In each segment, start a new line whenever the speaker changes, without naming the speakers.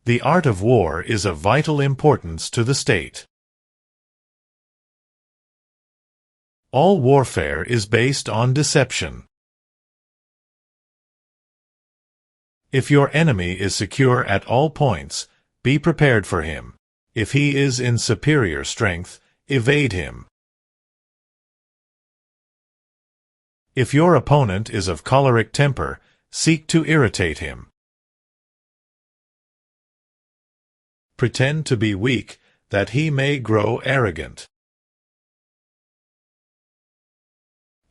The art of war is of vital importance to the state. All warfare is based on deception. If your enemy is secure at all points, be prepared for him. If he is in superior strength, evade him. If your opponent is of choleric temper, seek to irritate him. Pretend to be weak, that he may grow arrogant.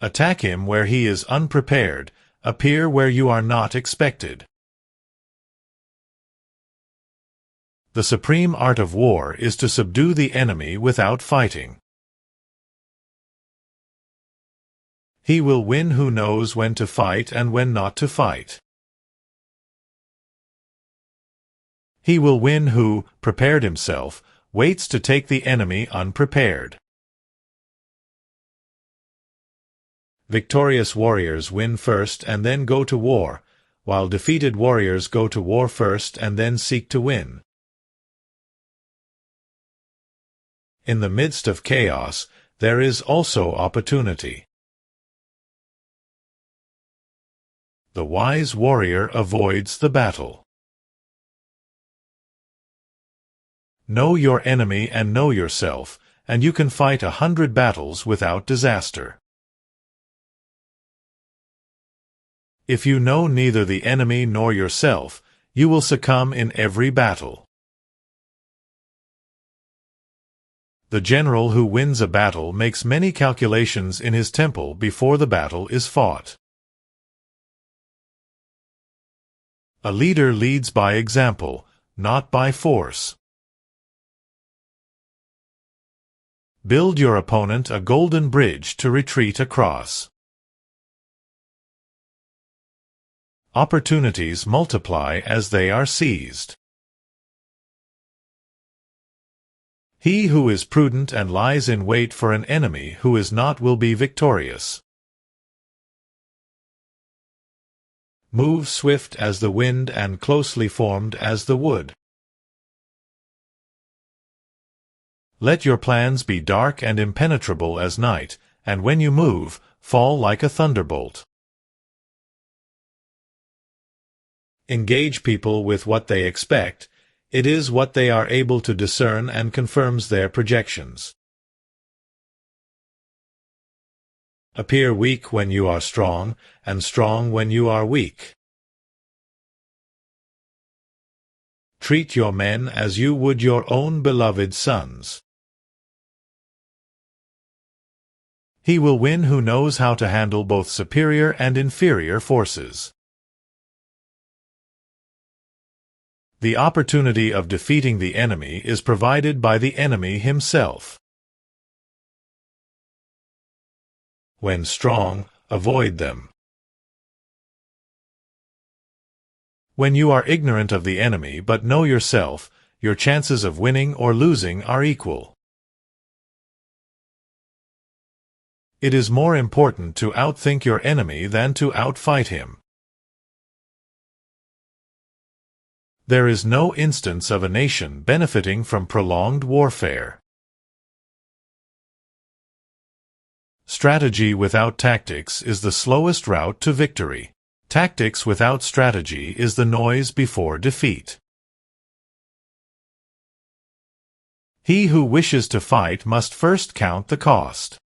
Attack him where he is unprepared, appear where you are not expected. The supreme art of war is to subdue the enemy without fighting. He will win who knows when to fight and when not to fight. He will win who, prepared himself, waits to take the enemy unprepared. Victorious warriors win first and then go to war, while defeated warriors go to war first and then seek to win. In the midst of chaos, there is also opportunity. The wise warrior avoids the battle. Know your enemy and know yourself, and you can fight 100 battles without disaster. If you know neither the enemy nor yourself, you will succumb in every battle. The general who wins a battle makes many calculations in his temple before the battle is fought. A leader leads by example, not by force. Build your opponent a golden bridge to retreat across. Opportunities multiply as they are seized. He who is prudent and lies in wait for an enemy who is not will be victorious. Move swift as the wind and closely formed as the wood. Let your plans be dark and impenetrable as night, and when you move, fall like a thunderbolt. Engage people with what they expect. It is what they are able to discern and confirms their projections. Appear weak when you are strong, and strong when you are weak. Treat your men as you would your own beloved sons. He will win who knows how to handle both superior and inferior forces. The opportunity of defeating the enemy is provided by the enemy himself. When strong, avoid them. When you are ignorant of the enemy but know yourself, your chances of winning or losing are equal. It is more important to outthink your enemy than to outfight him. There is no instance of a nation benefiting from prolonged warfare. Strategy without tactics is the slowest route to victory. Tactics without strategy is the noise before defeat. He who wishes to fight must first count the cost.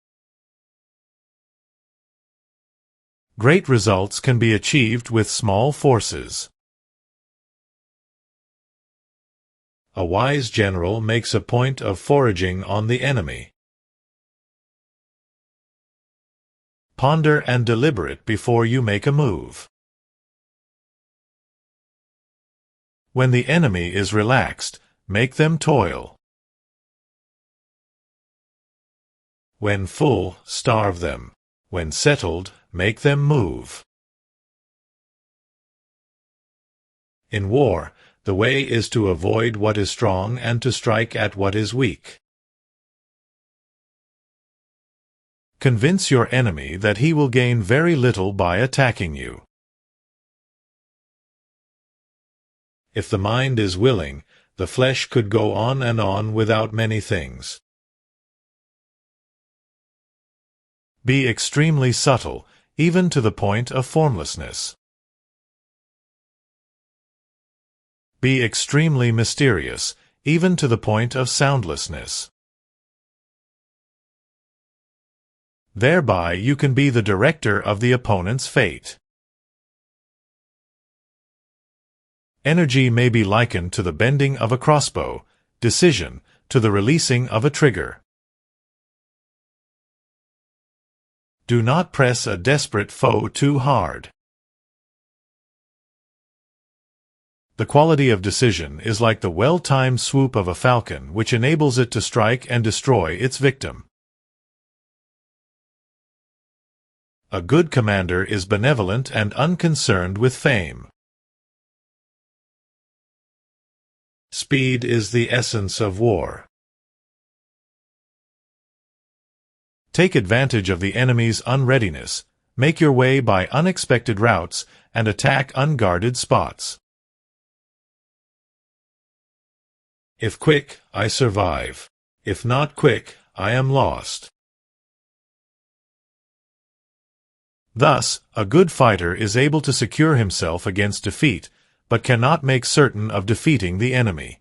Great results can be achieved with small forces. A wise general makes a point of foraging on the enemy. Ponder and deliberate before you make a move. When the enemy is relaxed, make them toil. When full, starve them. When settled, make them move. In war, the way is to avoid what is strong and to strike at what is weak. Convince your enemy that he will gain very little by attacking you. If the mind is willing, the flesh could go on and on without many things. Be extremely subtle, even to the point of formlessness. Be extremely mysterious, even to the point of soundlessness. Thereby you can be the director of the opponent's fate. Energy may be likened to the bending of a crossbow, decision to the releasing of a trigger. Do not press a desperate foe too hard. The quality of decision is like the well-timed swoop of a falcon, which enables it to strike and destroy its victim. A good commander is benevolent and unconcerned with fame. Speed is the essence of war. Take advantage of the enemy's unreadiness, make your way by unexpected routes, and attack unguarded spots. If quick, I survive. If not quick, I am lost. Thus, a good fighter is able to secure himself against defeat, but cannot make certain of defeating the enemy.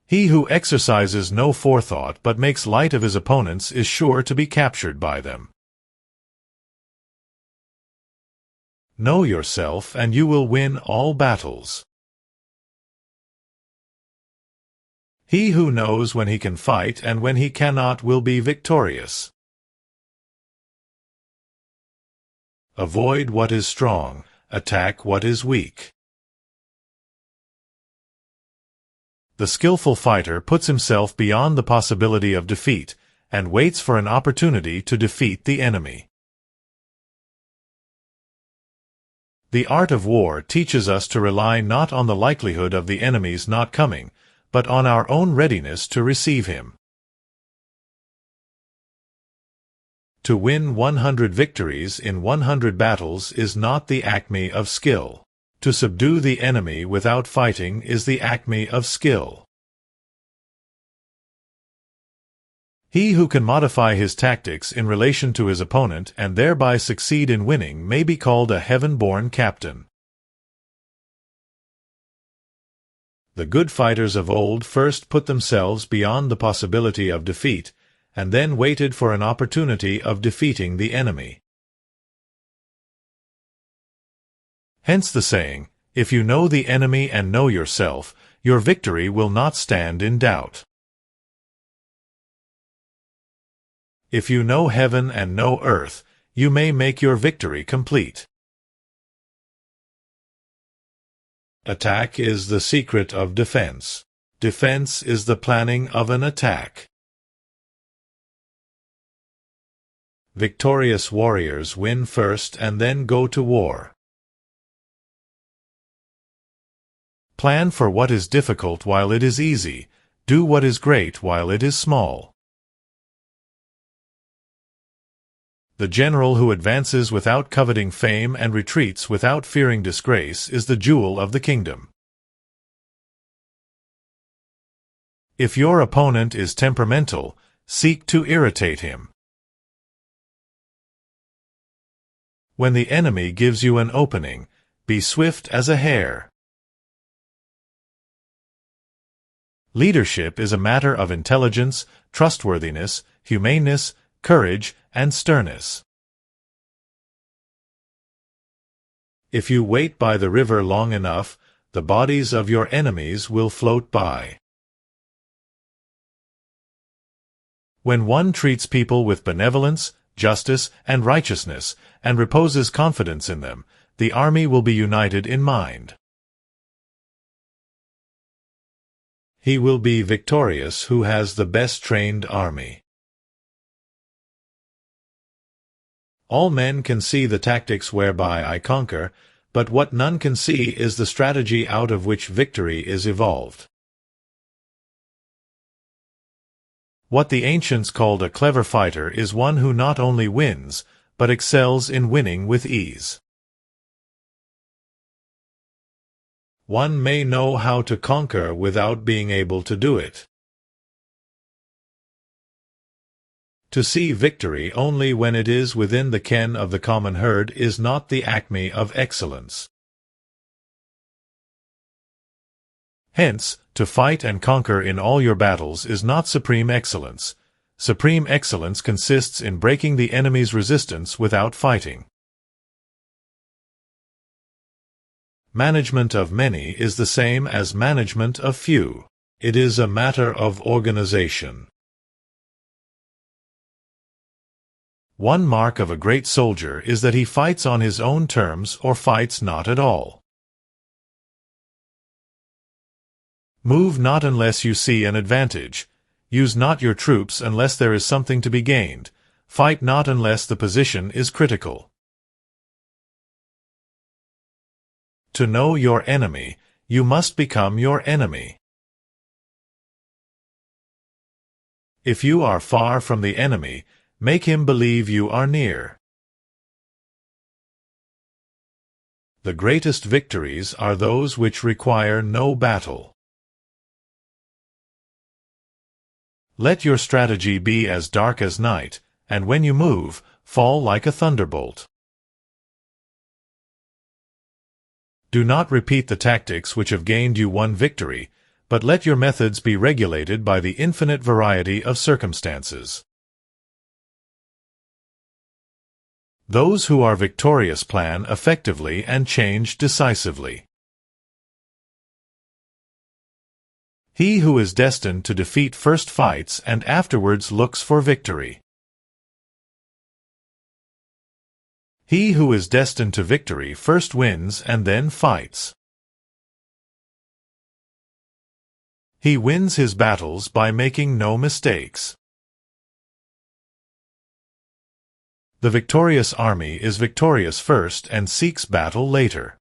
He who exercises no forethought but makes light of his opponents is sure to be captured by them. Know yourself and you will win all battles. He who knows when he can fight and when he cannot will be victorious. Avoid what is strong, attack what is weak. The skillful fighter puts himself beyond the possibility of defeat, and waits for an opportunity to defeat the enemy. The art of war teaches us to rely not on the likelihood of the enemy's not coming, but on our own readiness to receive him. To win 100 victories in 100 battles is not the acme of skill. To subdue the enemy without fighting is the acme of skill. He who can modify his tactics in relation to his opponent and thereby succeed in winning may be called a heaven-born captain. The good fighters of old first put themselves beyond the possibility of defeat, and then waited for an opportunity of defeating the enemy. Hence the saying, if you know the enemy and know yourself, your victory will not stand in doubt. If you know heaven and know earth, you may make your victory complete. Attack is the secret of defense. Defense is the planning of an attack. Victorious warriors win first and then go to war. Plan for what is difficult while it is easy. Do what is great while it is small. The general who advances without coveting fame and retreats without fearing disgrace is the jewel of the kingdom. If your opponent is temperamental, seek to irritate him. When the enemy gives you an opening, be swift as a hare. Leadership is a matter of intelligence, trustworthiness, humaneness, courage, and sternness. If you wait by the river long enough, the bodies of your enemies will float by. When one treats people with benevolence, justice, and righteousness, and reposes confidence in them, the army will be united in mind. He will be victorious who has the best trained army. All men can see the tactics whereby I conquer, but what none can see is the strategy out of which victory is evolved. What the ancients called a clever fighter is one who not only wins, but excels in winning with ease. One may know how to conquer without being able to do it. To see victory only when it is within the ken of the common herd is not the acme of excellence. Hence, to fight and conquer in all your battles is not supreme excellence. Supreme excellence consists in breaking the enemy's resistance without fighting. Management of many is the same as management of few. It is a matter of organization. One mark of a great soldier is that he fights on his own terms or fights not at all. Move not unless you see an advantage. Use not your troops unless there is something to be gained. Fight not unless the position is critical. To know your enemy, you must become your enemy. If you are far from the enemy, make him believe you are near. The greatest victories are those which require no battle. Let your strategy be as dark as night, and when you move, fall like a thunderbolt. Do not repeat the tactics which have gained you one victory, but let your methods be regulated by the infinite variety of circumstances. Those who are victorious plan effectively and change decisively. He who is destined to defeat first fights and afterwards looks for victory. He who is destined to victory first wins and then fights. He wins his battles by making no mistakes. The victorious army is victorious first and seeks battle later.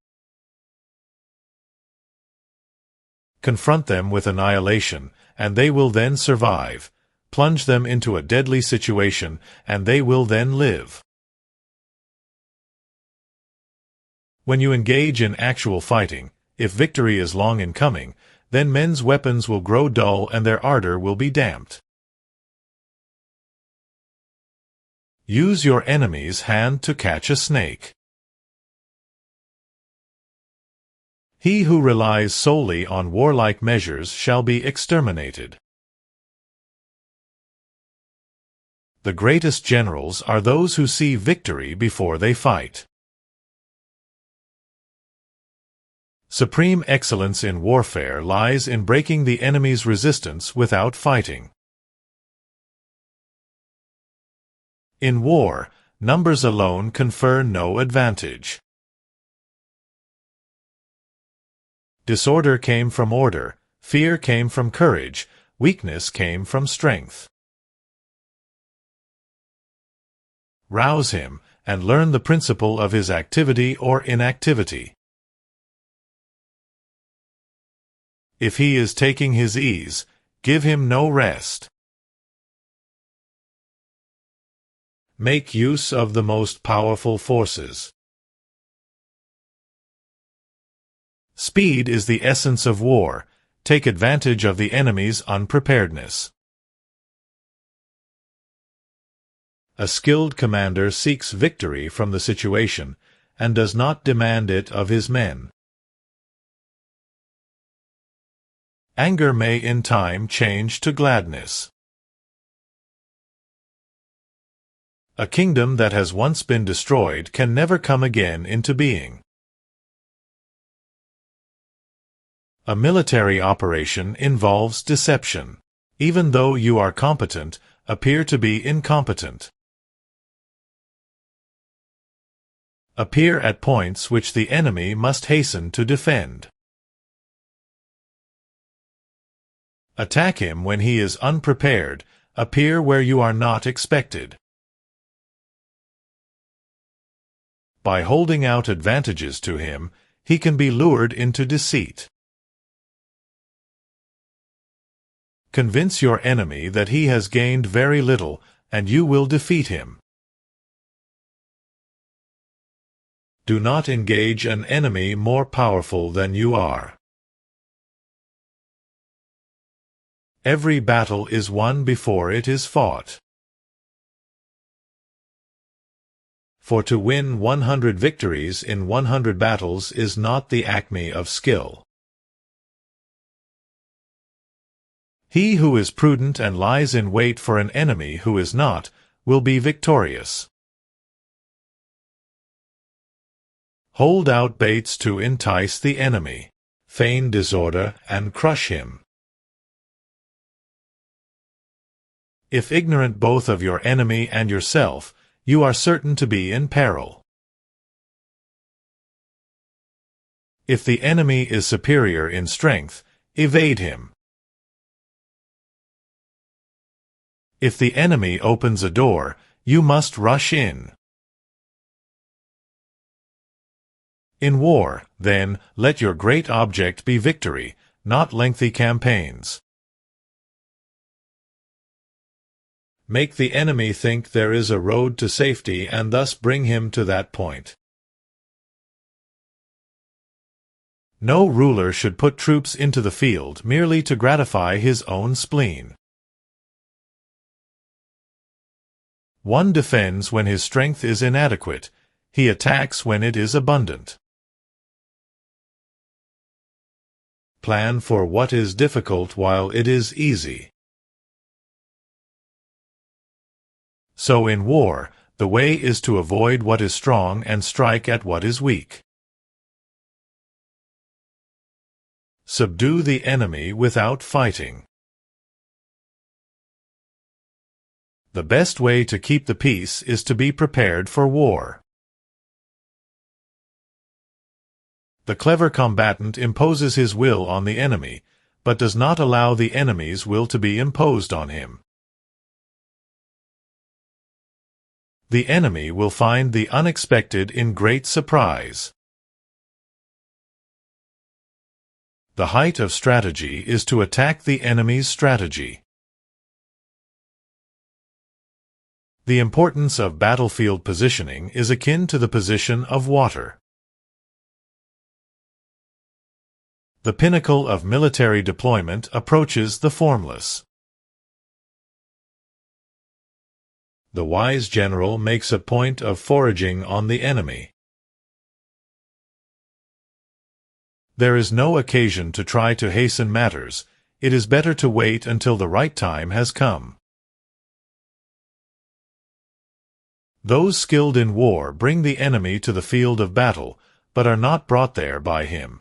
Confront them with annihilation, and they will then survive. Plunge them into a deadly situation, and they will then live. When you engage in actual fighting, if victory is long in coming, then men's weapons will grow dull and their ardor will be damped. Use your enemy's hand to catch a snake. He who relies solely on warlike measures shall be exterminated. The greatest generals are those who see victory before they fight. Supreme excellence in warfare lies in breaking the enemy's resistance without fighting. In war, numbers alone confer no advantage. Disorder came from order, fear came from courage, weakness came from strength. Rouse him, and learn the principle of his activity or inactivity. If he is taking his ease, give him no rest. Make use of the most powerful forces. Speed is the essence of war. Take advantage of the enemy's unpreparedness. A skilled commander seeks victory from the situation, and does not demand it of his men. Anger may in time change to gladness. A kingdom that has once been destroyed can never come again into being. A military operation involves deception. Even though you are competent, appear to be incompetent. Appear at points which the enemy must hasten to defend. Attack him when he is unprepared. Appear where you are not expected. By holding out advantages to him, he can be lured into deceit. Convince your enemy that he has gained very little, and you will defeat him. Do not engage an enemy more powerful than you are. Every battle is won before it is fought. For to win 100 victories in 100 battles is not the acme of skill. He who is prudent and lies in wait for an enemy who is not, will be victorious. Hold out baits to entice the enemy. Feign disorder and crush him. If ignorant both of your enemy and yourself, you are certain to be in peril. If the enemy is superior in strength, evade him. If the enemy opens a door, you must rush in. In war, then, let your great object be victory, not lengthy campaigns. Make the enemy think there is a road to safety and thus bring him to that point. No ruler should put troops into the field merely to gratify his own spleen. One defends when his strength is inadequate, he attacks when it is abundant. Plan for what is difficult while it is easy. So in war, the way is to avoid what is strong and strike at what is weak. Subdue the enemy without fighting. The best way to keep the peace is to be prepared for war. The clever combatant imposes his will on the enemy, but does not allow the enemy's will to be imposed on him. The enemy will find the unexpected in great surprise. The height of strategy is to attack the enemy's strategy. The importance of battlefield positioning is akin to the position of water. The pinnacle of military deployment approaches the formless. The wise general makes a point of foraging on the enemy. There is no occasion to try to hasten matters. It is better to wait until the right time has come. Those skilled in war bring the enemy to the field of battle, but are not brought there by him.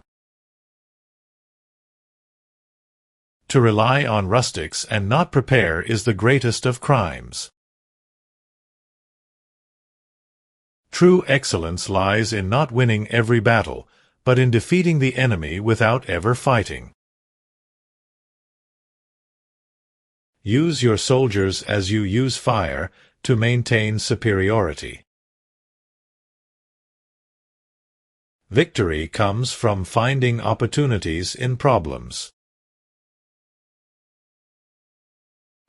To rely on rustics and not prepare is the greatest of crimes. True excellence lies in not winning every battle, but in defeating the enemy without ever fighting. Use your soldiers as you use fire, to maintain superiority. Victory comes from finding opportunities in problems.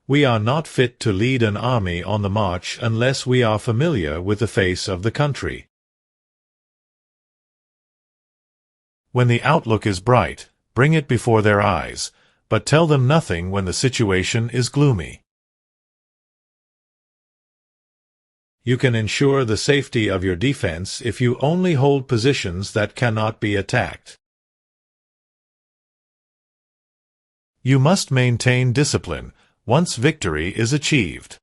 We are not fit to lead an army on the march unless we are familiar with the face of the country. When the outlook is bright, bring it before their eyes, but tell them nothing when the situation is gloomy. You can ensure the safety of your defense if you only hold positions that cannot be attacked. You must maintain discipline once victory is achieved.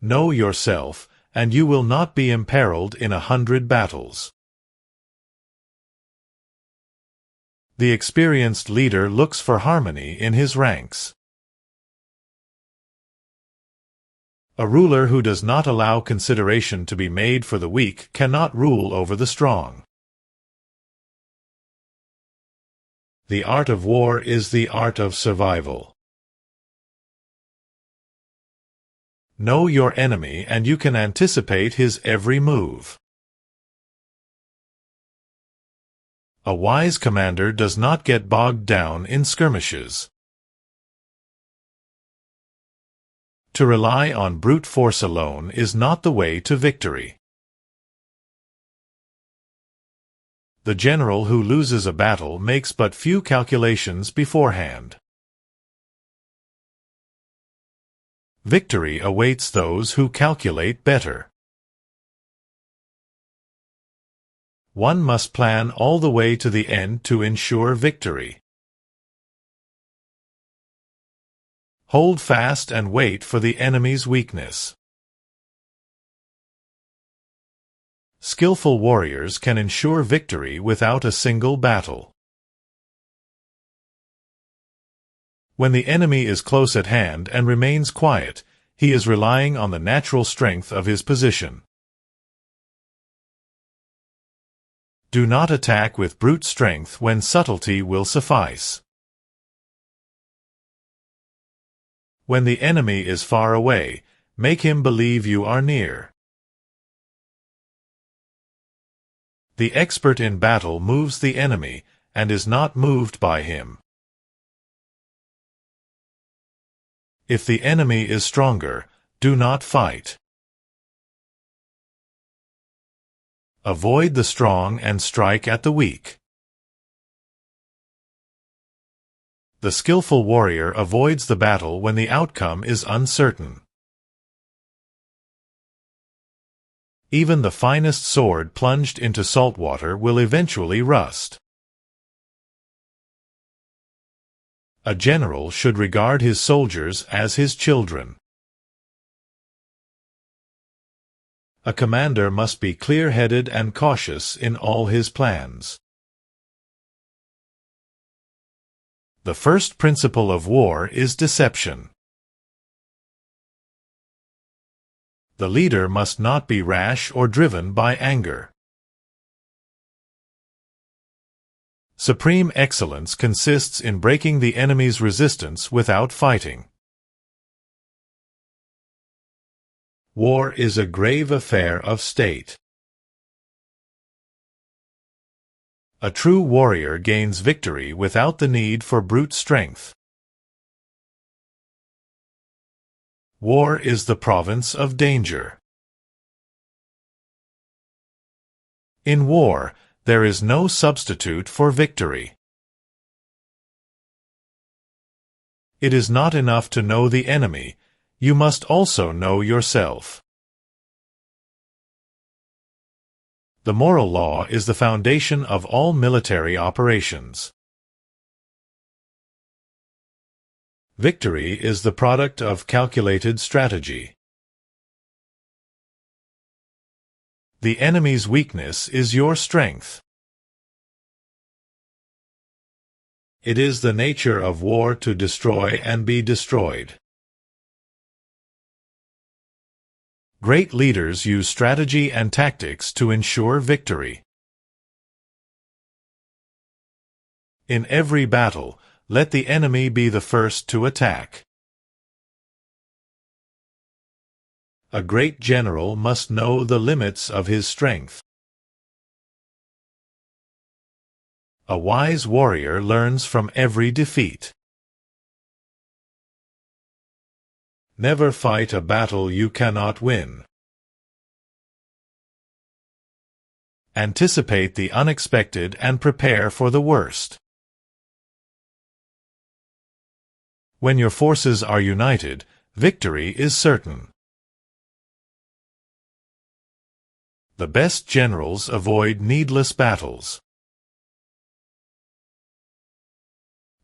Know yourself, and you will not be imperiled in 100 battles. The experienced leader looks for harmony in his ranks. A ruler who does not allow consideration to be made for the weak cannot rule over the strong. The art of war is the art of survival. Know your enemy and you can anticipate his every move. A wise commander does not get bogged down in skirmishes. To rely on brute force alone is not the way to victory. The general who loses a battle makes but few calculations beforehand. Victory awaits those who calculate better. One must plan all the way to the end to ensure victory. Hold fast and wait for the enemy's weakness. Skillful warriors can ensure victory without a single battle. When the enemy is close at hand and remains quiet, he is relying on the natural strength of his position. Do not attack with brute strength when subtlety will suffice. When the enemy is far away, make him believe you are near. The expert in battle moves the enemy, and is not moved by him. If the enemy is stronger, do not fight. Avoid the strong and strike at the weak. The skillful warrior avoids the battle when the outcome is uncertain. Even the finest sword plunged into salt water will eventually rust. A general should regard his soldiers as his children. A commander must be clear-headed and cautious in all his plans. The first principle of war is deception. The leader must not be rash or driven by anger. Supreme excellence consists in breaking the enemy's resistance without fighting. War is a grave affair of state. A true warrior gains victory without the need for brute strength. War is the province of danger. In war, there is no substitute for victory. It is not enough to know the enemy, you must also know yourself. The moral law is the foundation of all military operations. Victory is the product of calculated strategy. The enemy's weakness is your strength. It is the nature of war to destroy and be destroyed. Great leaders use strategy and tactics to ensure victory. In every battle, let the enemy be the first to attack. A great general must know the limits of his strength. A wise warrior learns from every defeat. Never fight a battle you cannot win. Anticipate the unexpected and prepare for the worst. When your forces are united, victory is certain. The best generals avoid needless battles.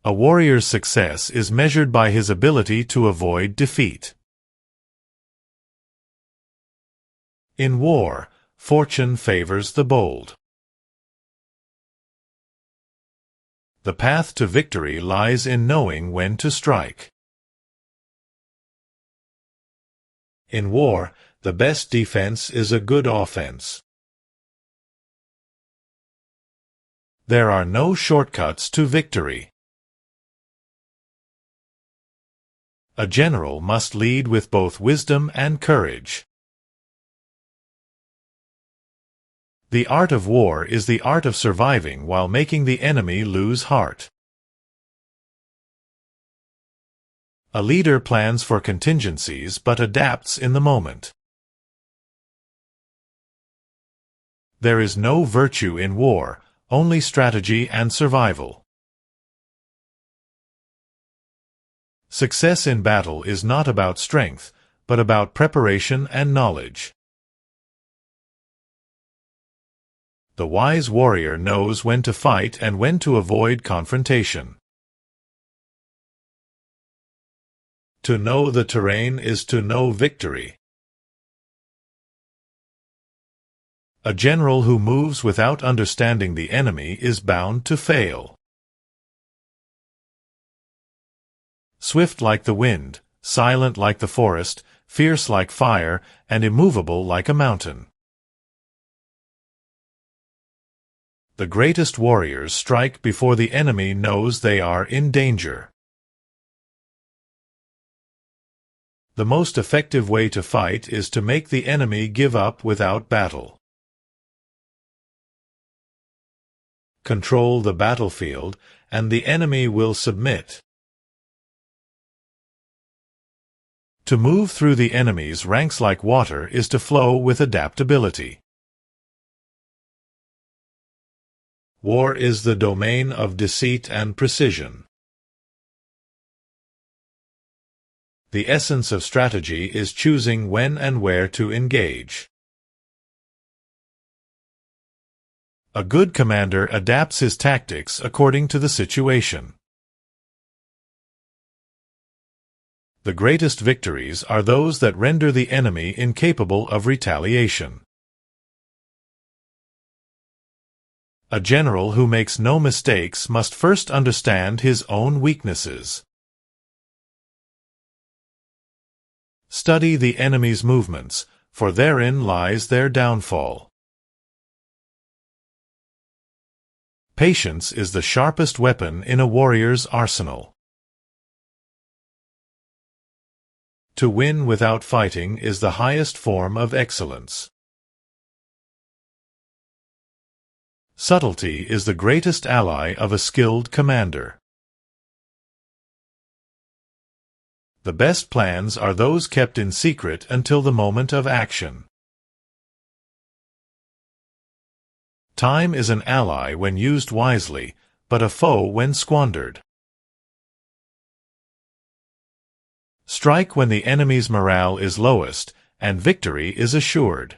A warrior's success is measured by his ability to avoid defeat. In war, fortune favors the bold. The path to victory lies in knowing when to strike. In war, the best defense is a good offense. There are no shortcuts to victory. A general must lead with both wisdom and courage. The art of war is the art of surviving while making the enemy lose heart. A leader plans for contingencies but adapts in the moment. There is no virtue in war, only strategy and survival. Success in battle is not about strength, but about preparation and knowledge. The wise warrior knows when to fight and when to avoid confrontation. To know the terrain is to know victory. A general who moves without understanding the enemy is bound to fail. Swift like the wind, silent like the forest, fierce like fire, and immovable like a mountain. The greatest warriors strike before the enemy knows they are in danger. The most effective way to fight is to make the enemy give up without battle. Control the battlefield, and the enemy will submit. To move through the enemy's ranks like water is to flow with adaptability. War is the domain of deceit and precision. The essence of strategy is choosing when and where to engage. A good commander adapts his tactics according to the situation. The greatest victories are those that render the enemy incapable of retaliation. A general who makes no mistakes must first understand his own weaknesses. Study the enemy's movements, for therein lies their downfall. Patience is the sharpest weapon in a warrior's arsenal. To win without fighting is the highest form of excellence. Subtlety is the greatest ally of a skilled commander. The best plans are those kept in secret until the moment of action. Time is an ally when used wisely, but a foe when squandered. Strike when the enemy's morale is lowest, and victory is assured.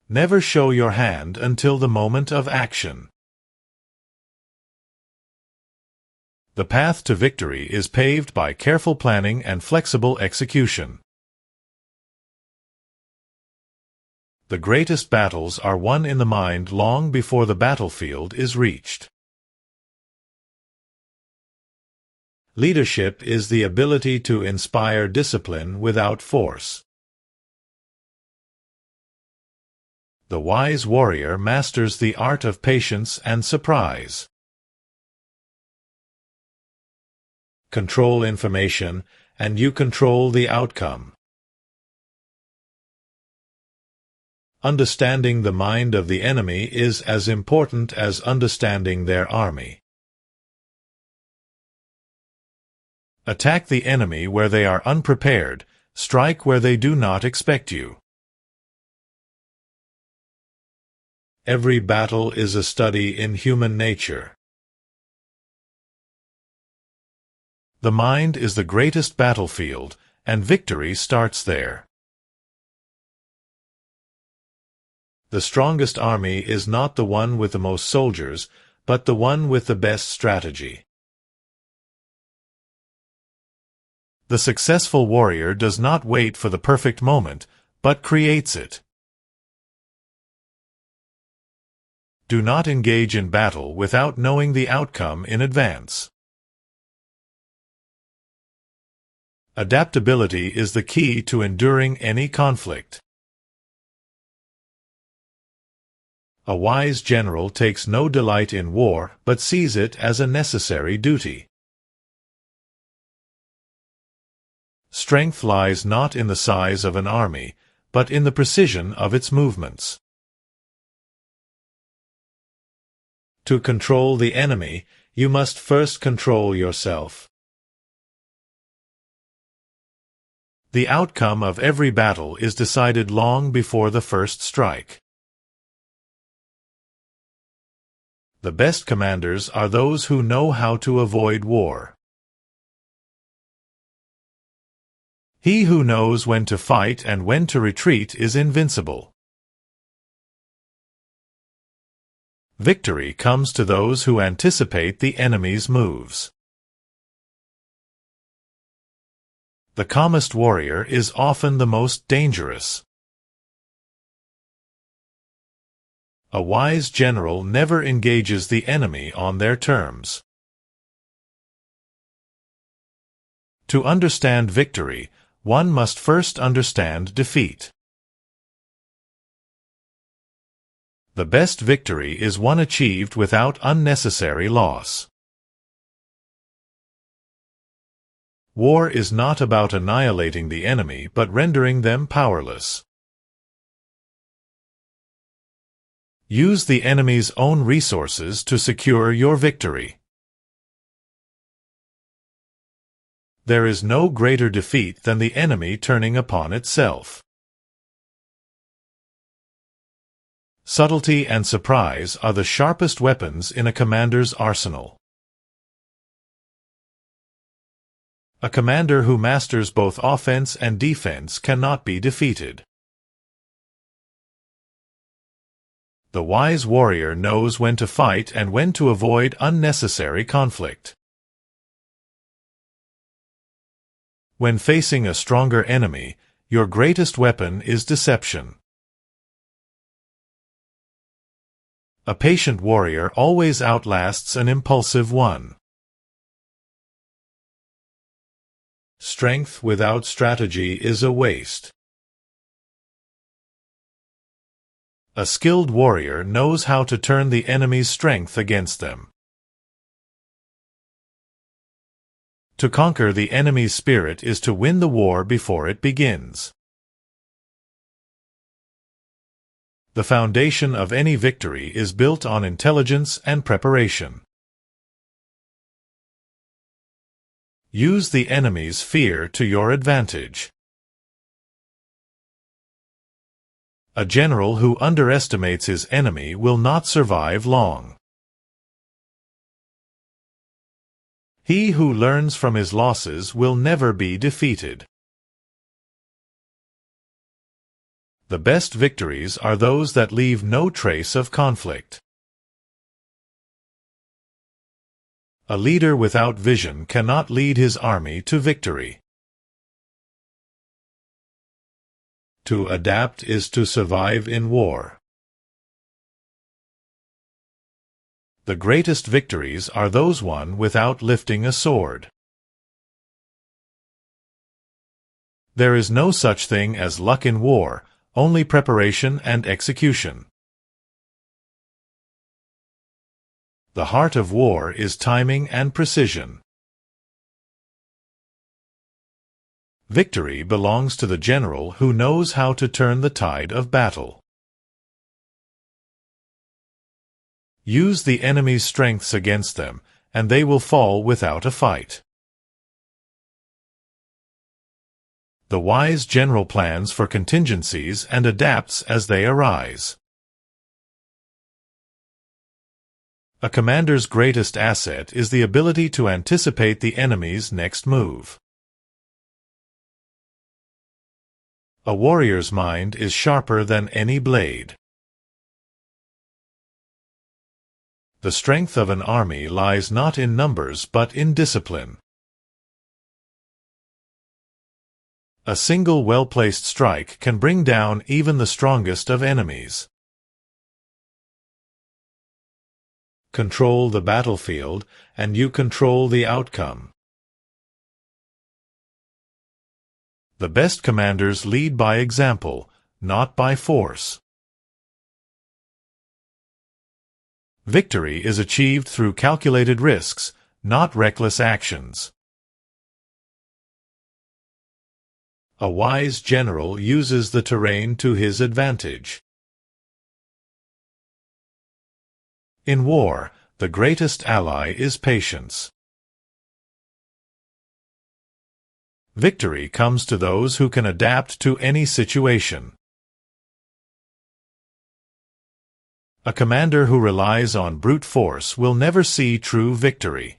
Never show your hand until the moment of action. The path to victory is paved by careful planning and flexible execution. The greatest battles are won in the mind long before the battlefield is reached. Leadership is the ability to inspire discipline without force. The wise warrior masters the art of patience and surprise. Control information, and you control the outcome. Understanding the mind of the enemy is as important as understanding their army. Attack the enemy where they are unprepared, strike where they do not expect you. Every battle is a study in human nature. The mind is the greatest battlefield, and victory starts there. The strongest army is not the one with the most soldiers, but the one with the best strategy. The successful warrior does not wait for the perfect moment, but creates it. Do not engage in battle without knowing the outcome in advance. Adaptability is the key to enduring any conflict. A wise general takes no delight in war, but sees it as a necessary duty. Strength lies not in the size of an army, but in the precision of its movements. To control the enemy, you must first control yourself. The outcome of every battle is decided long before the first strike. The best commanders are those who know how to avoid war. He who knows when to fight and when to retreat is invincible. Victory comes to those who anticipate the enemy's moves. The calmest warrior is often the most dangerous. A wise general never engages the enemy on their terms. To understand victory, one must first understand defeat. The best victory is one achieved without unnecessary loss. War is not about annihilating the enemy but rendering them powerless. Use the enemy's own resources to secure your victory. There is no greater defeat than the enemy turning upon itself. Subtlety and surprise are the sharpest weapons in a commander's arsenal. A commander who masters both offense and defense cannot be defeated. The wise warrior knows when to fight and when to avoid unnecessary conflict. When facing a stronger enemy, your greatest weapon is deception. A patient warrior always outlasts an impulsive one. Strength without strategy is a waste. A skilled warrior knows how to turn the enemy's strength against them. To conquer the enemy's spirit is to win the war before it begins. The foundation of any victory is built on intelligence and preparation. Use the enemy's fear to your advantage. A general who underestimates his enemy will not survive long. He who learns from his losses will never be defeated. The best victories are those that leave no trace of conflict. A leader without vision cannot lead his army to victory. To adapt is to survive in war. The greatest victories are those won without lifting a sword. There is no such thing as luck in war, only preparation and execution. The heart of war is timing and precision. Victory belongs to the general who knows how to turn the tide of battle. Use the enemy's strengths against them, and they will fall without a fight. The wise general plans for contingencies and adapts as they arise. A commander's greatest asset is the ability to anticipate the enemy's next move. A warrior's mind is sharper than any blade. The strength of an army lies not in numbers but in discipline. A single well-placed strike can bring down even the strongest of enemies. Control the battlefield, and you control the outcome. The best commanders lead by example, not by force. Victory is achieved through calculated risks, not reckless actions. A wise general uses the terrain to his advantage. In war, The greatest ally is patience. Victory comes to those who can adapt to any situation. A commander who relies on brute force will never see true victory.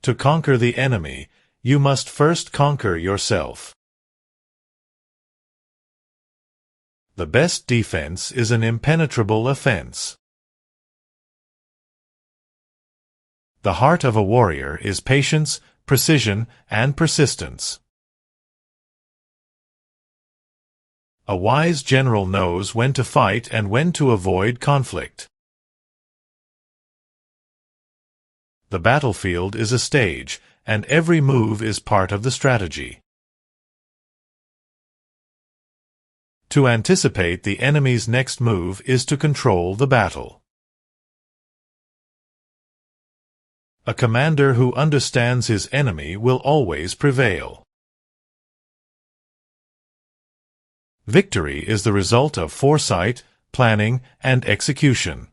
To conquer the enemy, you must first conquer yourself. The best defense is an impenetrable offense. The heart of a warrior is patience, precision, and persistence. A wise general knows when to fight and when to avoid conflict. The battlefield is a stage, and every move is part of the strategy. To anticipate the enemy's next move is to control the battle. A commander who understands his enemy will always prevail. Victory is the result of foresight, planning, and execution.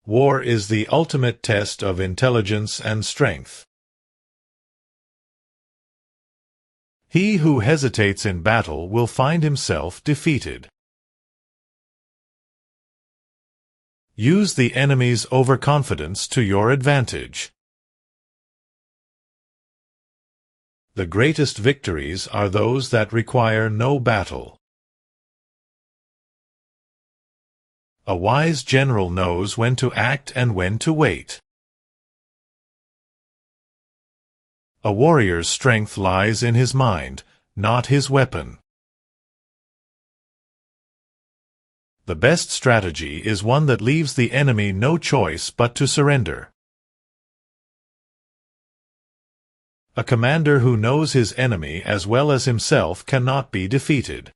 War is the ultimate test of intelligence and strength. He who hesitates in battle will find himself defeated. Use the enemy's overconfidence to your advantage. The greatest victories are those that require no battle. A wise general knows when to act and when to wait. A warrior's strength lies in his mind, not his weapon. The best strategy is one that leaves the enemy no choice but to surrender. A commander who knows his enemy as well as himself cannot be defeated.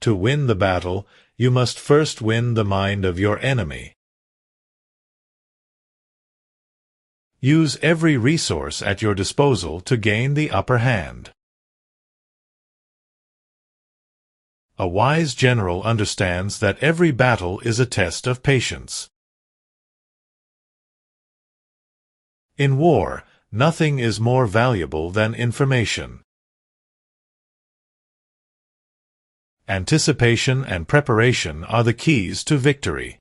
To win the battle, you must first win the mind of your enemy. Use every resource at your disposal to gain the upper hand. A wise general understands that every battle is a test of patience. In war, nothing is more valuable than information. Anticipation and preparation are the keys to victory.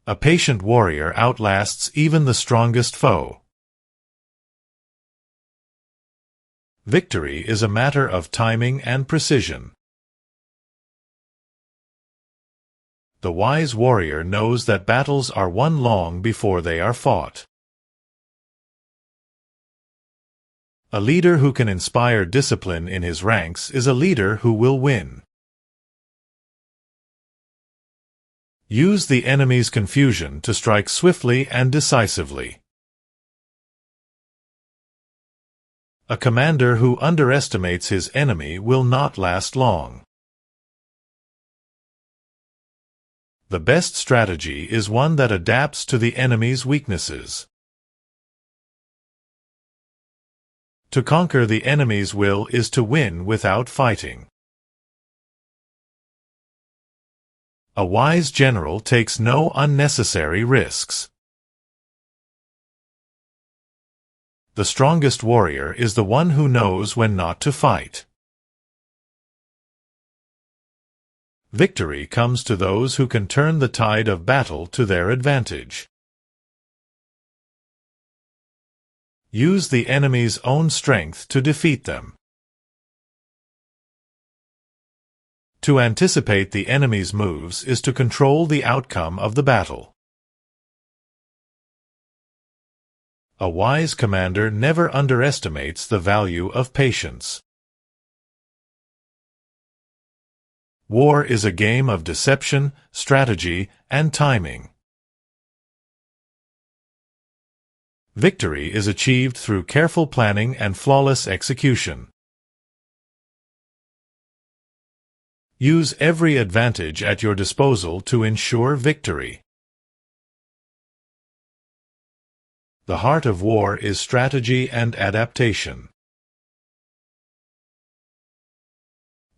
A patient warrior outlasts even the strongest foe. Victory is a matter of timing and precision. The wise warrior knows that battles are won long before they are fought. A leader who can inspire discipline in his ranks is a leader who will win. Use the enemy's confusion to strike swiftly and decisively. A commander who underestimates his enemy will not last long. The best strategy is one that adapts to the enemy's weaknesses. To conquer the enemy's will is to win without fighting. A wise general takes no unnecessary risks. The strongest warrior is the one who knows when not to fight. Victory comes to those who can turn the tide of battle to their advantage. Use the enemy's own strength to defeat them. To anticipate the enemy's moves is to control the outcome of the battle. A wise commander never underestimates the value of patience. War is a game of deception, strategy, and timing. Victory is achieved through careful planning and flawless execution. Use every advantage at your disposal to ensure victory. The heart of war is strategy and adaptation.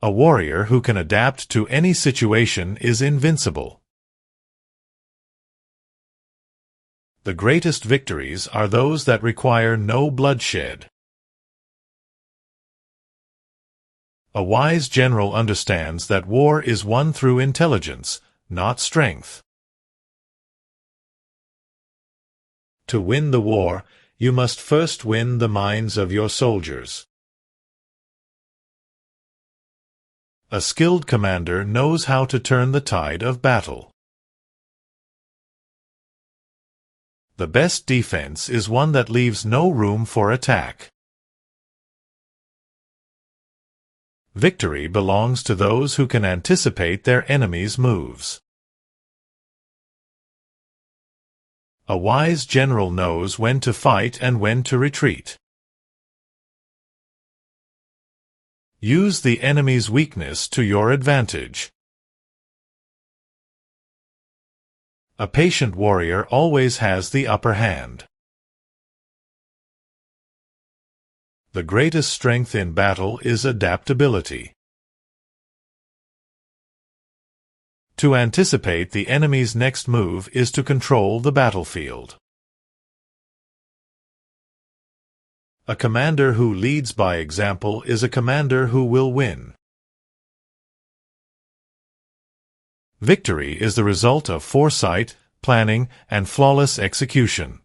A warrior who can adapt to any situation is invincible. The greatest victories are those that require no bloodshed. A wise general understands that war is won through intelligence, not strength. To win the war, you must first win the minds of your soldiers. A skilled commander knows how to turn the tide of battle. The best defense is one that leaves no room for attack. Victory belongs to those who can anticipate their enemy's moves. A wise general knows when to fight and when to retreat. Use the enemy's weakness to your advantage. A patient warrior always has the upper hand. The greatest strength in battle is adaptability. To anticipate the enemy's next move is to control the battlefield. A commander who leads by example is a commander who will win. Victory is the result of foresight, planning, and flawless execution.